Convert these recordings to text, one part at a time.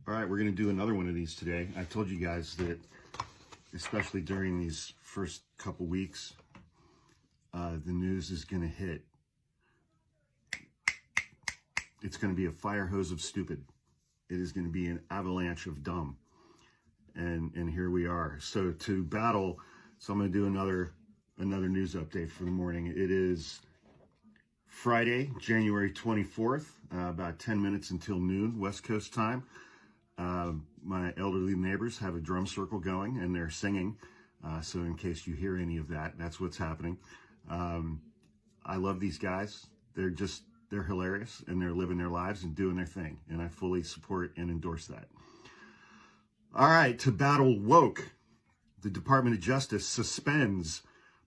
All right, we're going to do another one of these today. I told you guys that, especially during these first couple weeks, the news is going to hit. It's going to be a fire hose of stupid. It is going to be an avalanche of dumb. And here we are. So to battle, so I'm going to do another news update for the morning. It is Friday, January 24th, about 10 minutes until noon, West Coast time. My elderly neighbors have a drum circle going and they're singing. So in case you hear any of that, that's what's happening. I love these guys. They're hilarious and they're living their lives and doing their thing. And I fully support and endorse that. All right, to battle woke, the Department of Justice suspends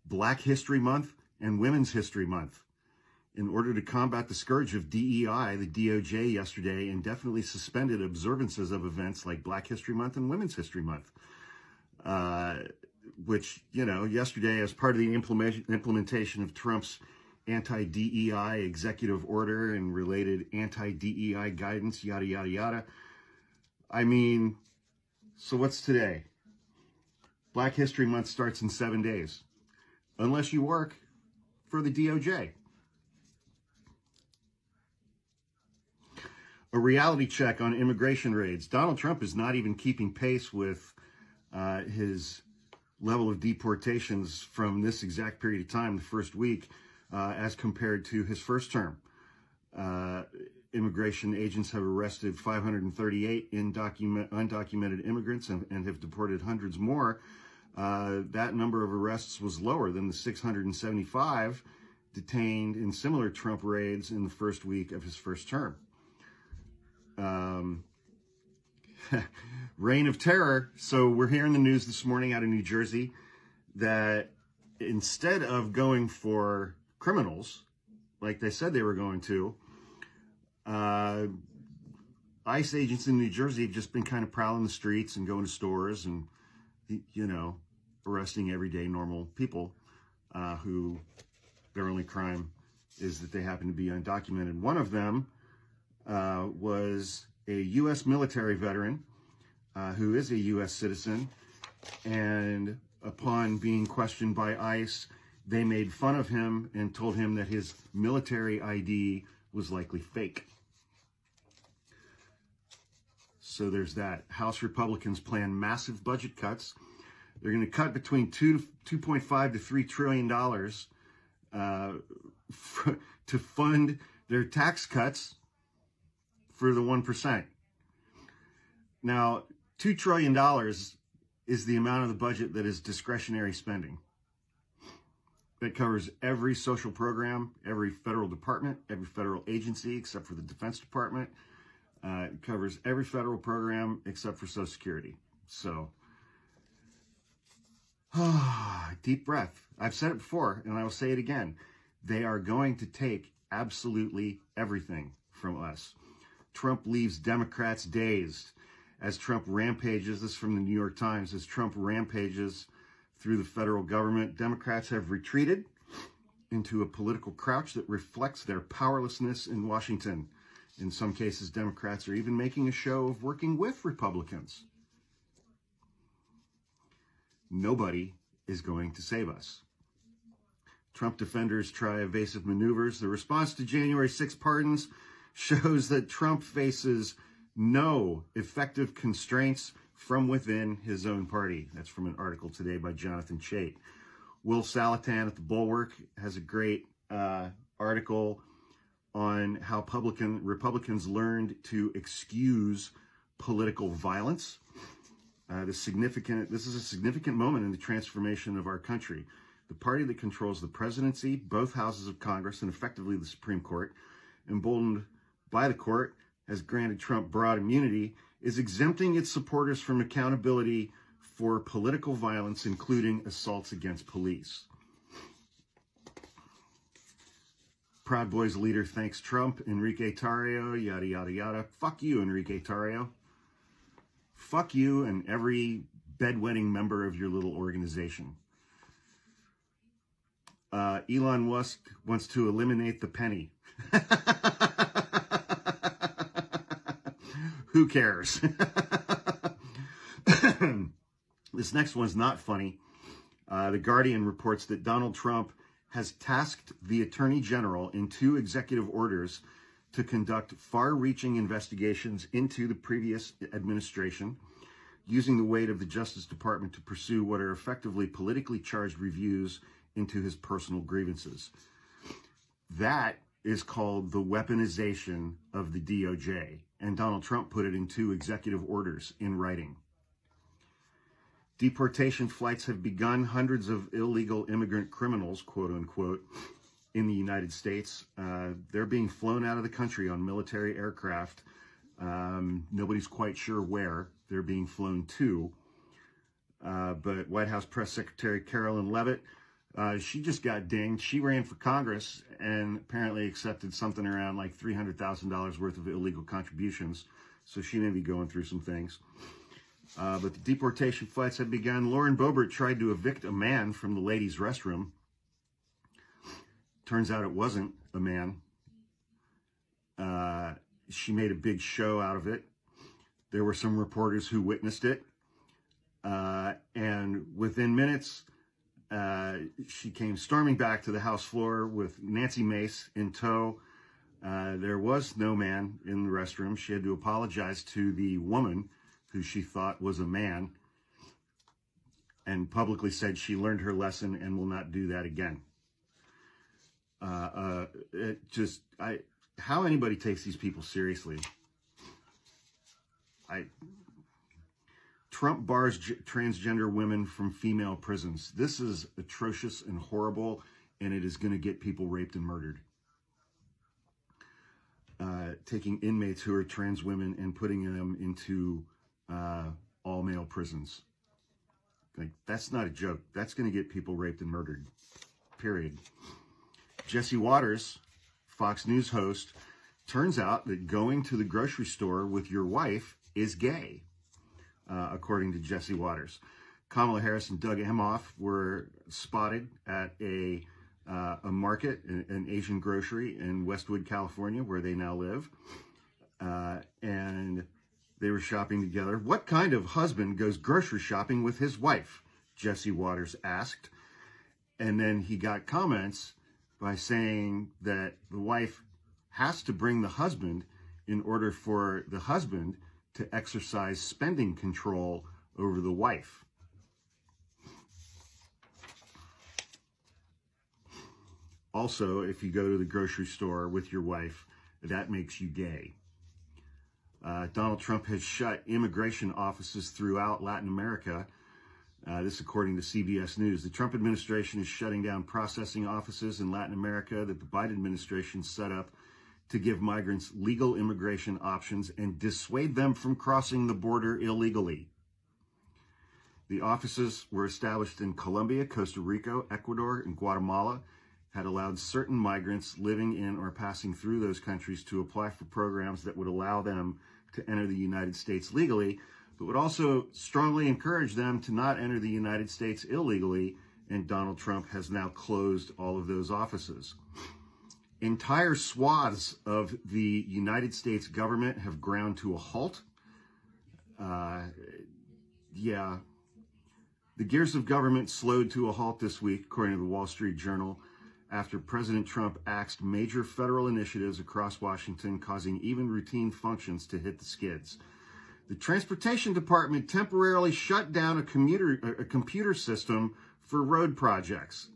Black History Month and Women's History Month. In order to combat the scourge of DEI, the DOJ yesterday indefinitely suspended observances of events like Black History Month and Women's History Month, which, yesterday as part of the implementation of Trump's anti-DEI executive order and related anti-DEI guidance, yada, yada, yada. I mean, so what's today? Black History Month starts in 7 days, unless you work for the DOJ. A reality check on immigration raids. Donald Trump is not even keeping pace with his level of deportations from this exact period of time, the first week, as compared to his first term. Immigration agents have arrested 538 undocumented immigrants and have deported hundreds more. That number of arrests was lower than the 675 detained in similar Trump raids in the first week of his first term. Reign of terror. So we're hearing the news this morning out of New Jersey that instead of going for criminals, like they said they were going to, ICE agents in New Jersey have just been kind of prowling the streets and going to stores and, arresting everyday normal people who their only crime is that they happen to be undocumented. One of them was a U.S. military veteran who is a U.S. citizen, and upon being questioned by ICE, they made fun of him and told him that his military ID was likely fake. So there's that. House Republicans plan massive budget cuts. They're going to cut between $2.5 to $3 trillion to fund their tax cuts for the 1%. Now, $2 trillion is the amount of the budget that is discretionary spending. That covers every social program, every federal department, every federal agency except for the Defense Department. It covers every federal program except for Social Security. So, deep breath. I've said it before, and I will say it again. They are going to take absolutely everything from us. Trump leaves Democrats dazed as Trump rampages. This is from the New York Times. As Trump rampages through the federal government, Democrats have retreated into a political crouch that reflects their powerlessness in Washington. In some cases, Democrats are even making a show of working with Republicans. Nobody is going to save us. Trump defenders try evasive maneuvers. The response to January 6 pardons shows that Trump faces no effective constraints from within his own party. That's from an article today by Jonathan Chait. Will Salatan at the Bulwark has a great article on how Republicans learned to excuse political violence. This is a significant moment in the transformation of our country. The party that controls the presidency, both houses of Congress, and effectively the Supreme Court, emboldened by the court, has granted Trump broad immunity, is exempting its supporters from accountability for political violence, including assaults against police. Proud Boys leader thanks Trump. Enrique Tarrio, yada, yada, yada. Fuck you, Enrique Tarrio. Fuck you and every bedwetting member of your little organization. Elon Musk wants to eliminate the penny. Who cares? This next one's not funny. The Guardian reports that Donald Trump has tasked the Attorney General in 2 executive orders to conduct far-reaching investigations into the previous administration, using the weight of the Justice Department to pursue what are effectively politically charged reviews into his personal grievances. That is called the weaponization of the DOJ, and Donald Trump put it in 2 executive orders in writing. Deportation flights have begun. Hundreds of illegal immigrant criminals, quote unquote, in the United States. They're being flown out of the country on military aircraft. Nobody's quite sure where they're being flown to. But White House Press Secretary Carolyn Leavitt, she just got dinged. She ran for Congress and apparently accepted something around like $300,000 worth of illegal contributions. So she may be going through some things. But the deportation flights have begun. Lauren Boebert tried to evict a man from the ladies' restroom. Turns out it wasn't a man. She made a big show out of it. There were some reporters who witnessed it. And within minutes, she came storming back to the House floor with Nancy Mace in tow. There was no man in the restroom. She had to apologize to the woman who she thought was a man and publicly said she learned her lesson and will not do that again. How anybody takes these people seriously. Trump bars transgender women from female prisons. This is atrocious and horrible, and it is going to get people raped and murdered. Taking inmates who are trans women and putting them into all-male prisons. Like, that's not a joke. That's going to get people raped and murdered, period. Jesse Waters, Fox News host, turns out that going to the grocery store with your wife is gay, according to Jesse Waters. Kamala Harris and Doug Emhoff were spotted at a market, an Asian grocery in Westwood, California, where they now live, and they were shopping together. What kind of husband goes grocery shopping with his wife? Jesse Waters asked. And then he got comments by saying that the wife has to bring the husband in order for the husband to exercise spending control over the wife. Also, if you go to the grocery store with your wife, that makes you gay. Donald Trump has shut immigration offices throughout Latin America. This according to CBS News. The Trump administration is shutting down processing offices in Latin America that the Biden administration set up to give migrants legal immigration options and dissuade them from crossing the border illegally. The offices were established in Colombia, Costa Rica, Ecuador, and Guatemala, had allowed certain migrants living in or passing through those countries to apply for programs that would allow them to enter the United States legally, but would also strongly encourage them to not enter the United States illegally, and Donald Trump has now closed all of those offices. Entire swaths of the United States government have ground to a halt. The gears of government slowed to a halt this week, according to the Wall Street Journal, after President Trump axed major federal initiatives across Washington, causing even routine functions to hit the skids. The Transportation Department temporarily shut down a computer system for road projects.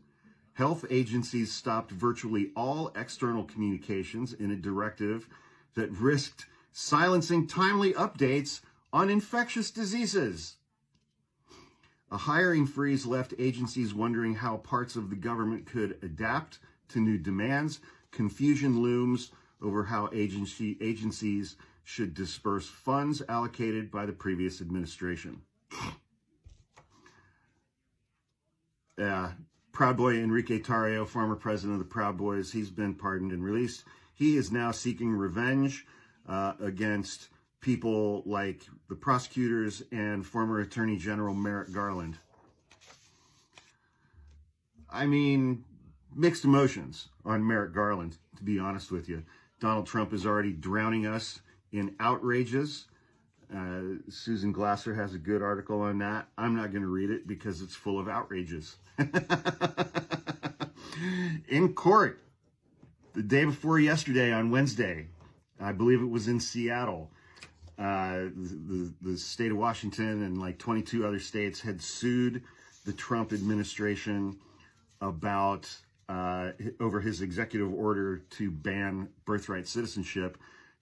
Health agencies stopped virtually all external communications in a directive that risked silencing timely updates on infectious diseases. A hiring freeze left agencies wondering how parts of the government could adapt to new demands. Confusion looms over how agencies should disperse funds allocated by the previous administration. Proud Boy Enrique Tarrio, former president of the Proud Boys, he's been pardoned and released. He is now seeking revenge against people like the prosecutors and former Attorney General Merrick Garland. I mean, mixed emotions on Merrick Garland, to be honest with you. Donald Trump is already drowning us in outrages Susan Glasser has a good article on that. I'm not going to read it because it's full of outrages. In court, the day before yesterday on Wednesday, I believe it was in Seattle, the state of Washington and like 22 other states had sued the Trump administration about over his executive order to ban birthright citizenship.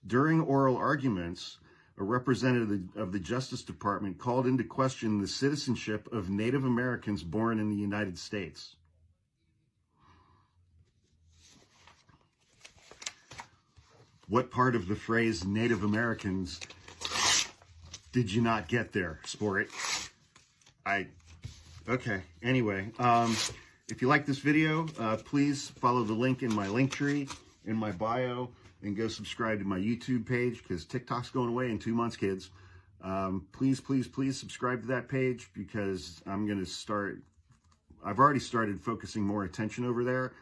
During oral arguments, a representative of the Justice Department called into question the citizenship of Native Americans born in the United States. What part of the phrase Native Americans did you not get there, sport? Okay, anyway, if you like this video, please follow the link in my link tree, in my bio, and go subscribe to my YouTube page, because TikTok's going away in 2 months, kids. Please, please, please subscribe to that page, because I'm going to I've already started focusing more attention over there.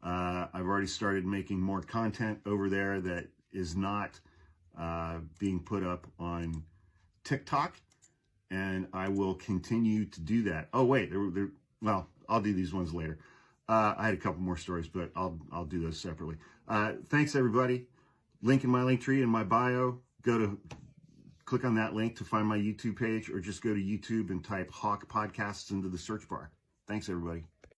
I've already started making more content over there that is not being put up on TikTok, and I will continue to do that. Oh, wait, well, I'll do these ones later. I had a couple more stories, but I'll do those separately. Thanks, everybody. Link in my link tree in my bio. Click on that link to find my YouTube page, or just go to YouTube and type Hawk Podcasts into the search bar. Thanks, everybody.